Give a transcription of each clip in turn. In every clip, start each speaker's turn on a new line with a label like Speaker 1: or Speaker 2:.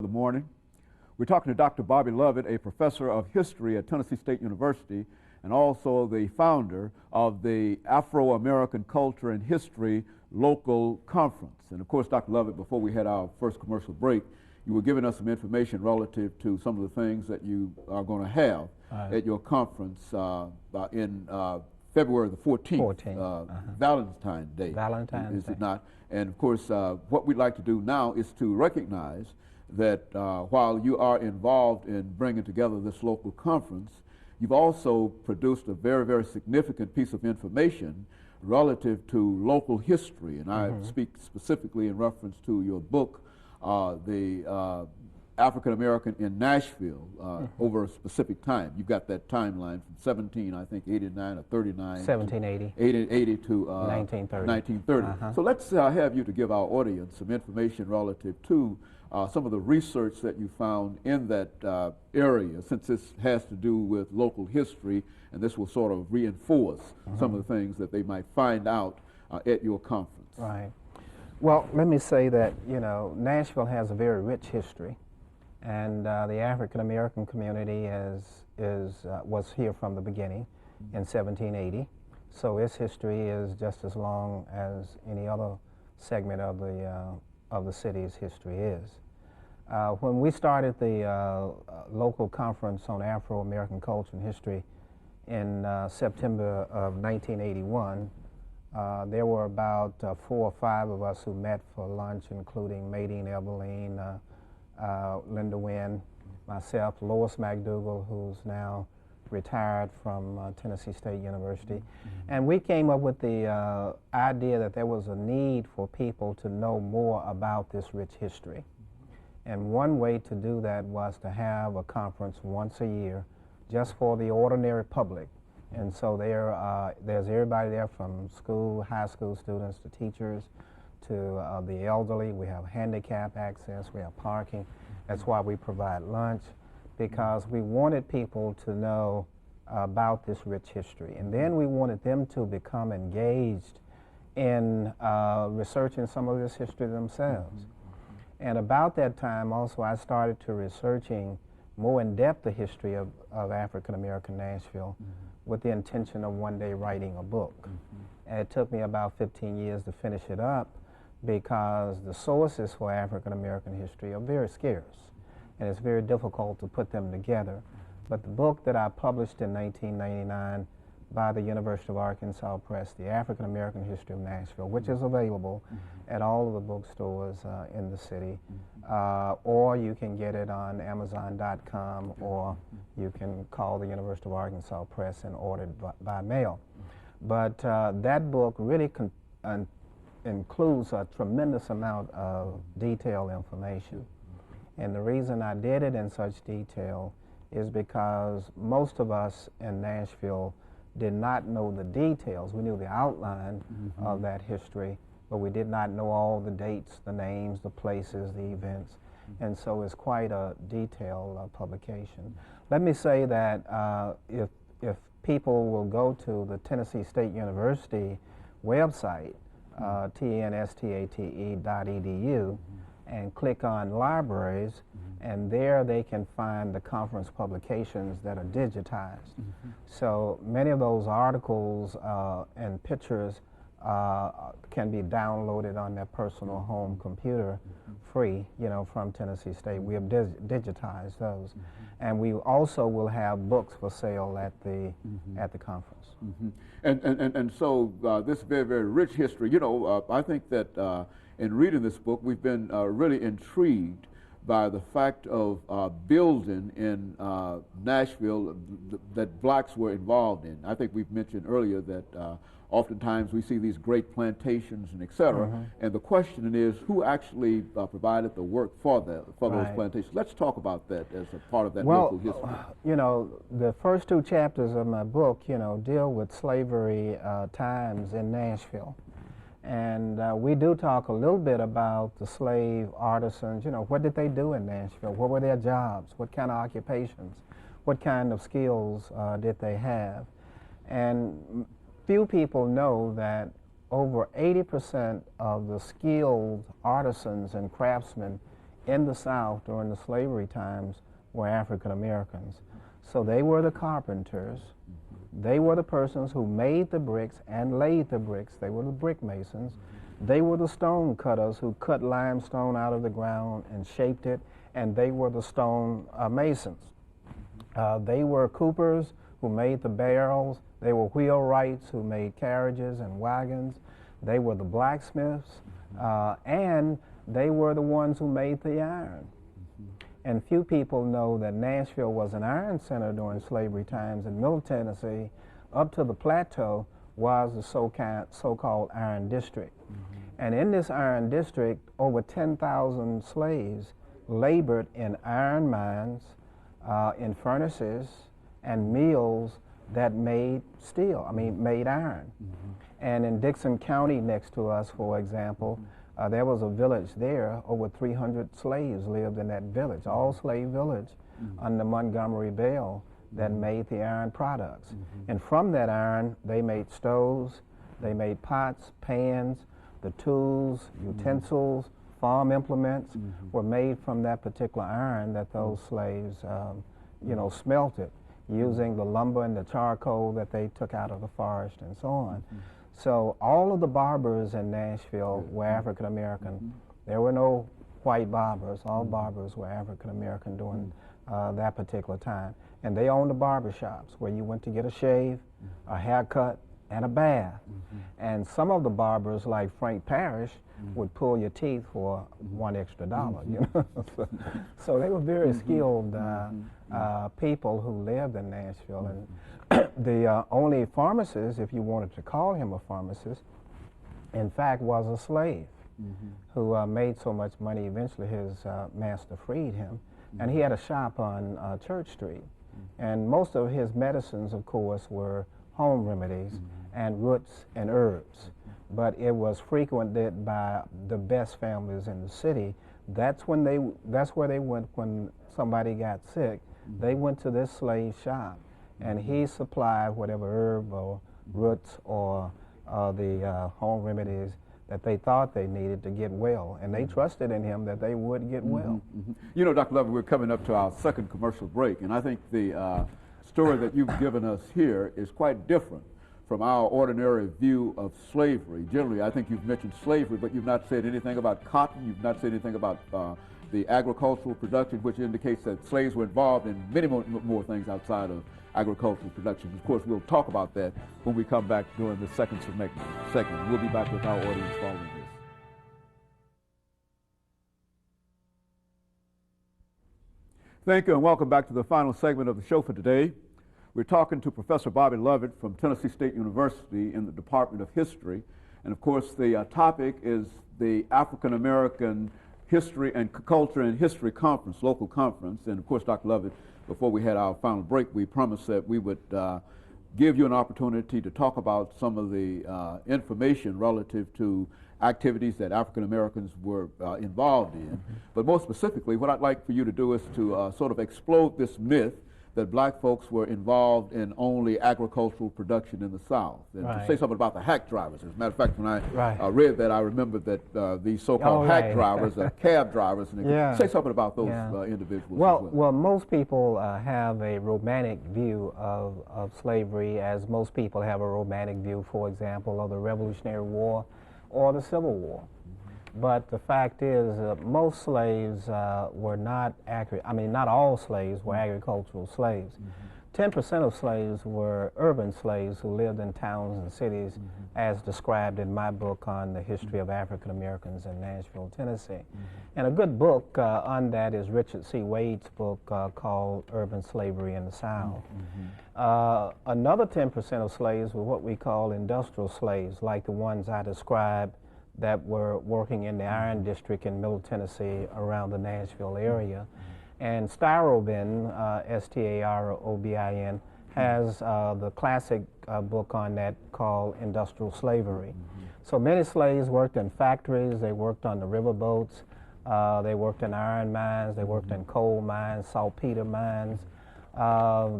Speaker 1: The morning. We're talking to Dr. Bobby Lovett, a professor of history at Tennessee State University and also the founder of the Afro-American Culture and History Local Conference. And of course, Dr. Lovett, before we had our first commercial break, you were giving us some information relative to some of the things that you are going to have at your conference in February the 14th, Valentine's Day.
Speaker 2: Valentine's Day.
Speaker 1: Is it not? And of course, what we'd like to do now is to recognize that while you are involved in bringing together this local conference, you've also produced a very, very significant piece of information relative to local history. And I speak specifically in reference to your book, the African American in Nashville, over a specific time. You've got that timeline from 89 or 39.
Speaker 2: 1780.
Speaker 1: 80 to
Speaker 2: 1930.
Speaker 1: 1930. So let's have you to give our audience some information relative to some of the research that you found in that area, since this has to do with local history, and this will sort of reinforce some of the things that they might find out at your conference.
Speaker 2: Right. Well, let me say that, you know, Nashville has a very rich history, and the African American community was here from the beginning in 1780. So its history is just as long as any other segment of the city's history is. When we started the local conference on Afro-American culture and history in September of 1981, there were about 4 or 5 of us who met for lunch, including Maydeen Eberline, Linda Wynn, myself, Lois McDougall, who's now retired from Tennessee State University. And we came up with the idea that there was a need for people to know more about this rich history. And one way to do that was to have a conference once a year just for the ordinary public. And so there's everybody there, from high school students to teachers to the elderly. We have handicap access, we have parking. That's why we provide lunch, because we wanted people to know about this rich history. And then we wanted them to become engaged in researching some of this history themselves. And about that time also I started to researching more in depth the history of African American Nashville with the intention of one day writing a book. And it took me about 15 years to finish it up, because the sources for African American history are very scarce, and it's very difficult to put them together. But the book that I published in 1999 by the University of Arkansas Press, The African American History of Nashville, which is available at all of the bookstores in the city, or you can get it on Amazon.com, or you can call the University of Arkansas Press and order it by mail. But that book really includes a tremendous amount of detailed information. And the reason I did it in such detail is because most of us in Nashville did not know the details. We knew the outline of that history, but we did not know all the dates, the names, the places, the events. And so it's quite a detailed publication. Let me say that if people will go to the Tennessee State University website, tnstate.edu, and click on libraries, and there they can find the conference publications that are digitized. So many of those articles and pictures can be downloaded on their personal home computer free, you know, from Tennessee State. We have digitized those. And we also will have books for sale at the conference.
Speaker 1: And so this very, very rich history, you know, I think that in reading this book, we've been really intrigued by the fact of building in Nashville that blacks were involved in. I think we've mentioned earlier that oftentimes we see these great plantations and et cetera, and the question is who actually provided the work for those plantations. Let's talk about that as a part of that local history.
Speaker 2: You know, the first 2 chapters of my book, you know, deal with slavery times in Nashville. And we do talk a little bit about the slave artisans. You know, what did they do in Nashville? What were their jobs? What kind of occupations? What kind of skills did they have? And few people know that over 80% of the skilled artisans and craftsmen in the South during the slavery times were African Americans. So they were the carpenters. They were the persons who made the bricks and laid the bricks. They were the brick masons. They were the stone cutters who cut limestone out of the ground and shaped it, and they were the stone masons. They were coopers who made the barrels. They were wheelwrights who made carriages and wagons. They were the blacksmiths, and they were the ones who made the iron. And few people know that Nashville was an iron center during slavery times, and Middle Tennessee, up to the plateau, was the so-called Iron District. And in this Iron District, over 10,000 slaves labored in iron mines, in furnaces, and mills that made steel, made iron. And in Dixon County next to us, for example, there was a village there. Over 300 slaves lived in that village, all slave village, under Montgomery Bell, that made the iron products. And from that iron, they made stoves, they made pots, pans, the tools, utensils, farm implements were made from that particular iron that those slaves, smelted using the lumber and the charcoal that they took out of the forest and so on. So all of the barbers in Nashville were African American. There were no white barbers. All barbers were African American during that particular time. And they owned the barber shops where you went to get a shave, a haircut, and a bath. And some of the barbers, like Frank Parrish, would pull your teeth for $1 extra. So they were very skilled people who lived in Nashville. And the only pharmacist, if you wanted to call him a pharmacist, in fact was a slave who made so much money, eventually his master freed him. And he had a shop on Church Street. And most of his medicines, of course, were home remedies and roots and herbs. But it was frequented by the best families in the city. That's where they went when somebody got sick. They went to this slave shop, and he supplied whatever herb or roots or the home remedies that they thought they needed to get well. And they trusted in him that they would get well.
Speaker 1: You know, Dr. Lovett, we're coming up to our second commercial break, and I think the story that you've given us here is quite different from our ordinary view of slavery. Generally, I think you've mentioned slavery, but you've not said anything about cotton. You've not said anything about the agricultural production, which indicates that slaves were involved in many more things outside of agricultural production. Of course, we'll talk about that when we come back during the second segment. We'll be back with our audience following this. Thank you, and welcome back to the final segment of the show for today. We're talking to Professor Bobby Lovett from Tennessee State University in the Department of History. And of course, the topic is the African American History and Culture and History Conference, local conference. And of course, Dr. Lovett, before we had our final break, we promised that we would give you an opportunity to talk about some of the information relative to activities that African Americans were involved in. But more specifically, what I'd like for you to do is to sort of explode this myth that black folks were involved in only agricultural production in the South. And to say something about the hack drivers. As a matter of fact, when I read that, I remembered that these so-called hack drivers are cab drivers. And say something about those individuals as
Speaker 2: well, most people have a romantic view of slavery, as most people have a romantic view, for example, of the Revolutionary War or the Civil War. But the fact is most slaves were not accurate. I mean, not all slaves were agricultural slaves. 10% of slaves were urban slaves who lived in towns and cities, as described in my book on the history of African Americans in Nashville, Tennessee. And a good book on that is Richard C. Wade's book called Urban Slavery in the South. Another 10% of slaves were what we call industrial slaves, like the ones I described that were working in the Iron District in Middle Tennessee around the Nashville area. And Starobin, S-T-A-R-O-B-I-N, has the classic book on that called Industrial Slavery. So many slaves worked in factories, they worked on the riverboats, they worked in iron mines, they worked in coal mines, saltpeter mines,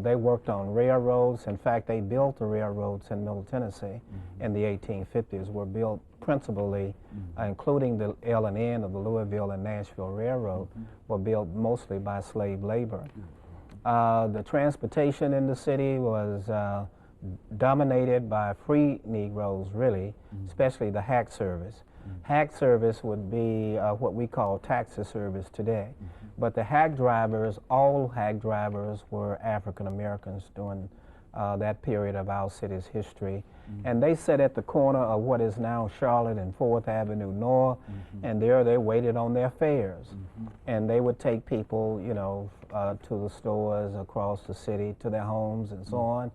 Speaker 2: They worked on railroads. In fact, they built the railroads in Middle Tennessee in the 1850s, were built principally, including the L&N of the Louisville and Nashville Railroad, were built mostly by slave labor. The transportation in the city was dominated by free Negroes, really, especially the hack service. Hack service would be what we call taxi service today. But the hack drivers, all hack drivers were African Americans during that period of our city's history. And they sat at the corner of what is now Charlotte and 4th Avenue North, and there they waited on their fares. And they would take people, you know, to the stores across the city, to their homes and so on,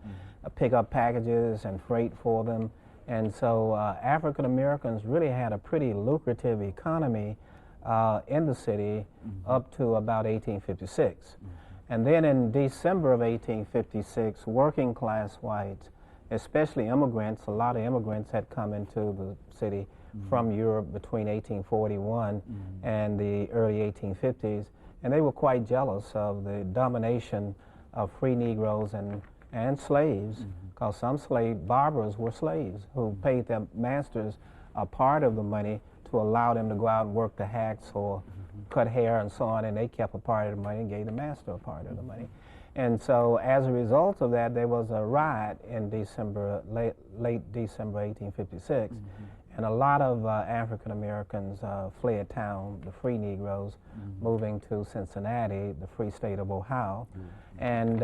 Speaker 2: pick up packages and freight for them. And so African Americans really had a pretty lucrative economy in the city up to about 1856. And then in December of 1856, working class whites, especially immigrants, a lot of immigrants had come into the city from Europe between 1841 and the early 1850s, and they were quite jealous of the domination of free Negroes and slaves, because some slave barbers were slaves who paid their masters a part of the money to allow them to go out and work the hacks or cut hair and so on, and they kept a part of the money and gave the master a part of the money. And so as a result of that, there was a riot in December, late December 1856, and a lot of African Americans fled town, the free Negroes, moving to Cincinnati, the free state of Ohio. And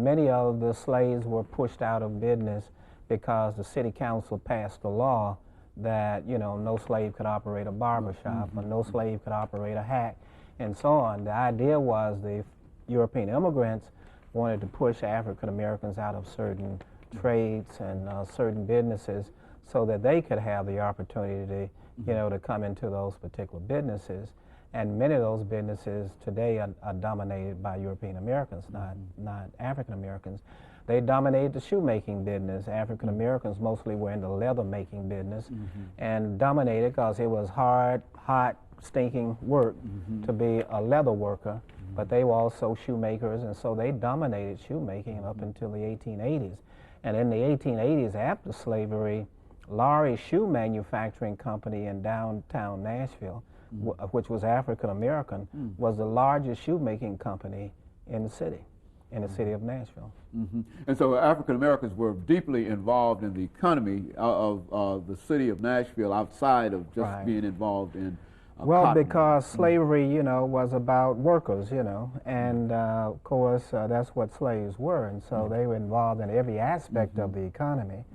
Speaker 2: many of the slaves were pushed out of business because the city council passed a law that, you know, no slave could operate a barber shop, or no slave could operate a hack, and so on. The idea was the European immigrants wanted to push African Americans out of certain trades and certain businesses so that they could have the opportunity to, you know, to come into those particular businesses. And many of those businesses today are dominated by European Americans, not African Americans. They dominated the shoemaking business. African Americans mostly were in the leather making business and dominated because it was hard, hot, stinking work to be a leather worker, but they were also shoemakers, and so they dominated shoemaking up until the 1880s. And in the 1880s, after slavery, Lowry Shoe Manufacturing Company in downtown Nashville, which was African American, was the largest shoemaking company in the city of Nashville.
Speaker 1: And so African Americans were deeply involved in the economy of the city of Nashville outside of just being involved in
Speaker 2: well,
Speaker 1: cotton.
Speaker 2: because slavery, you know, was about workers, you know, and of course that's what slaves were, and so they were involved in every aspect of the economy.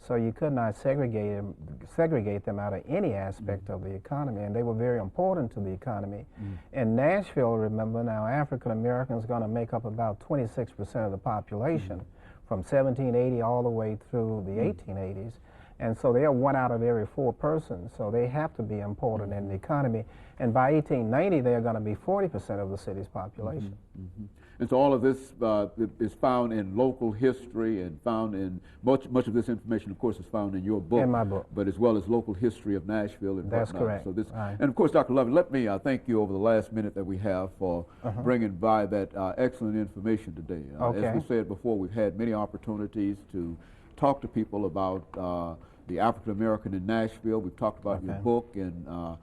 Speaker 2: So you could not segregate them out of any aspect of the economy, and they were very important to the economy. In Nashville, remember now, African Americans are going to make up about 26% of the population from 1780 all the way through the 1880s. And so they are 1 out of every 4 persons, so they have to be important in the economy. And by 1890, they are going to be 40% of the city's population.
Speaker 1: And so all of this is found in local history and found in much of this information, of course, is found in your book.
Speaker 2: In my book.
Speaker 1: But as well as local history of Nashville and
Speaker 2: That's
Speaker 1: whatnot.
Speaker 2: correct.
Speaker 1: So this,
Speaker 2: right.
Speaker 1: And of course, Dr. Lovett, let me thank you over the last minute that we have for bringing by that excellent information today. As we said before, we've had many opportunities to talk to people about the African American in Nashville. We've talked about your book, and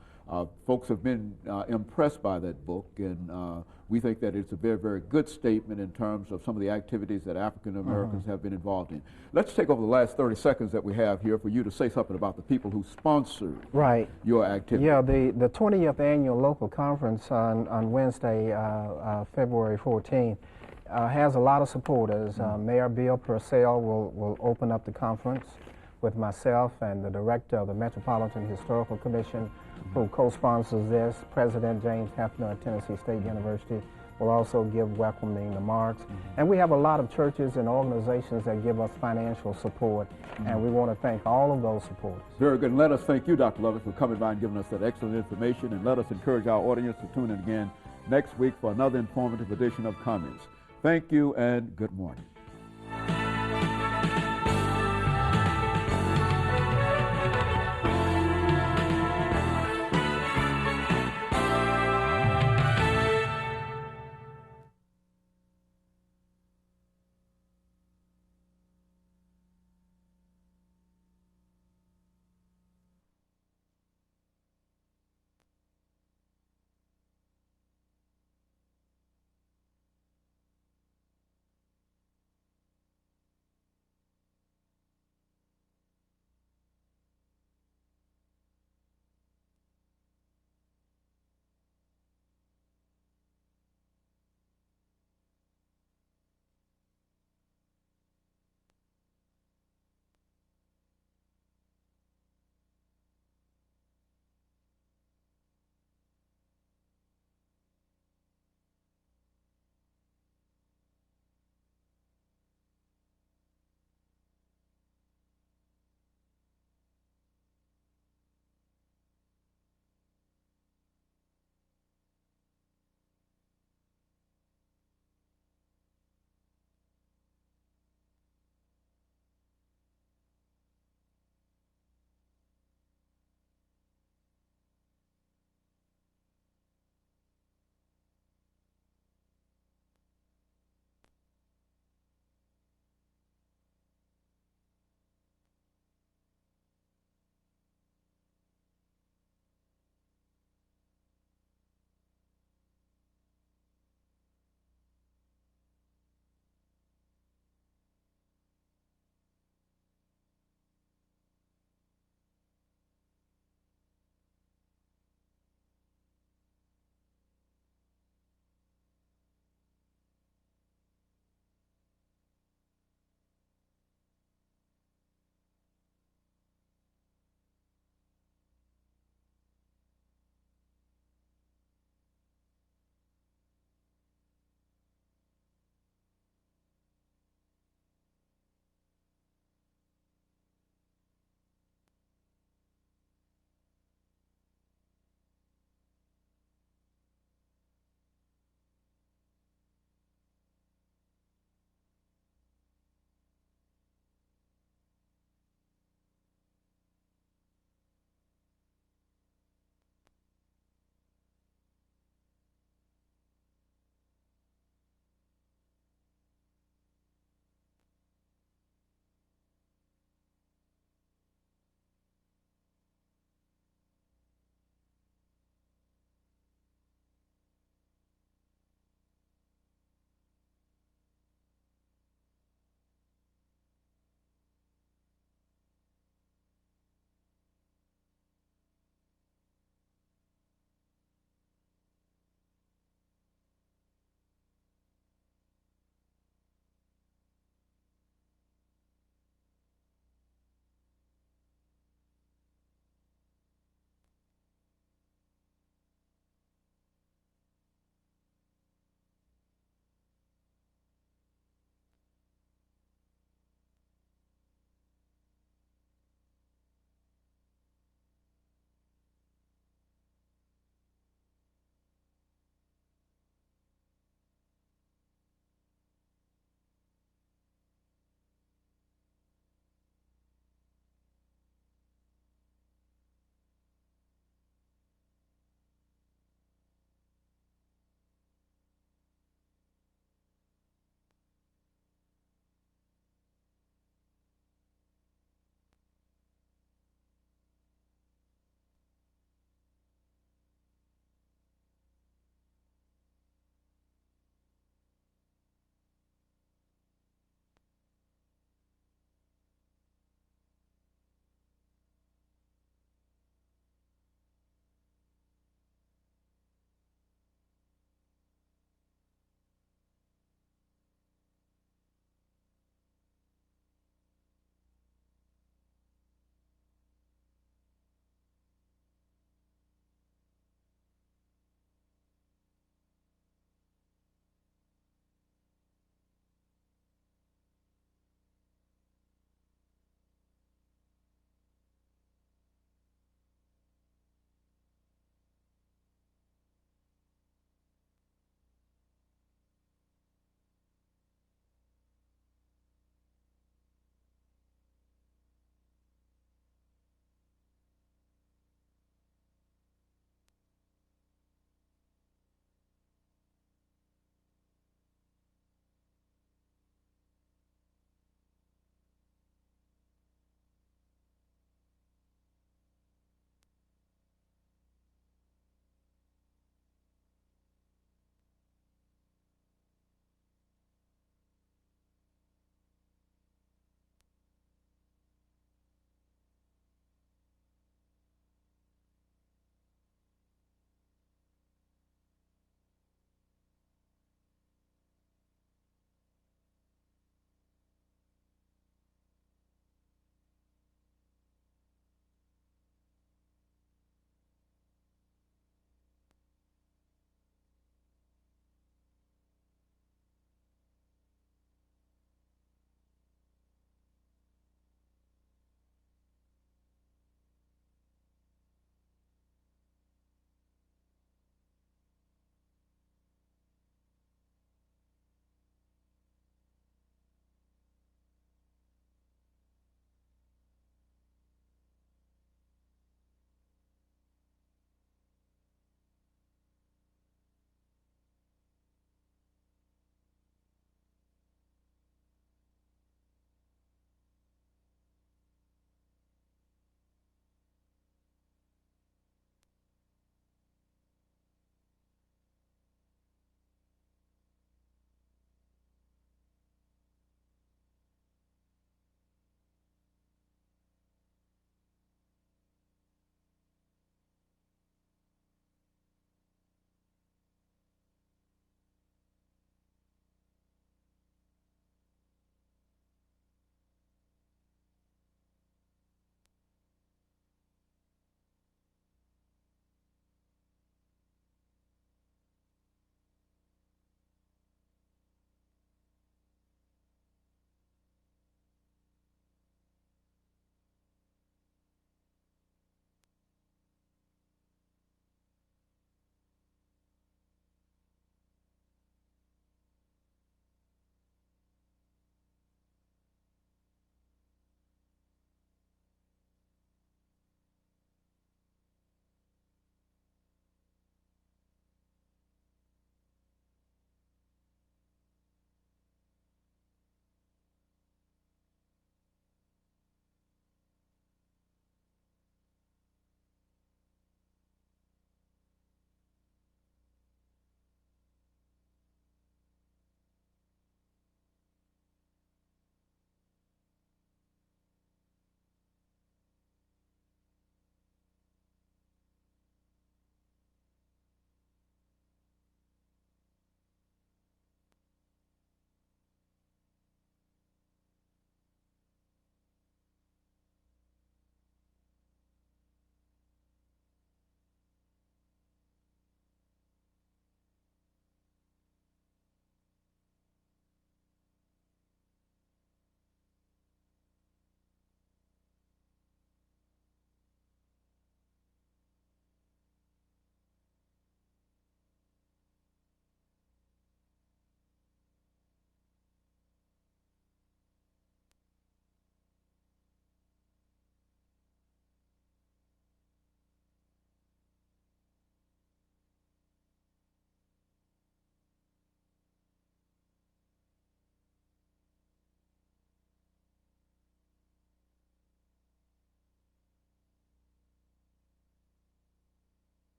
Speaker 1: folks have been impressed by that book, and we think that it's a very, very good statement in terms of some of the activities that African Americans have been involved in. Let's take over the last 30 seconds that we have here for you to say something about the people who sponsored your activity.
Speaker 2: Yeah, the 20th annual local conference on Wednesday, February 14th, has a lot of supporters. Mayor Bill Purcell will open up the conference with myself and the director of the Metropolitan Historical Commission, who co-sponsors this. President James Hefner of Tennessee State University will also give welcoming remarks. And we have a lot of churches and organizations that give us financial support, and we want to thank all of those supporters.
Speaker 1: Very good. And let us thank you, Dr. Lovett, for coming by and giving us that excellent information, and let us encourage our audience to tune in again next week for another informative edition of Comments. Thank you and good morning.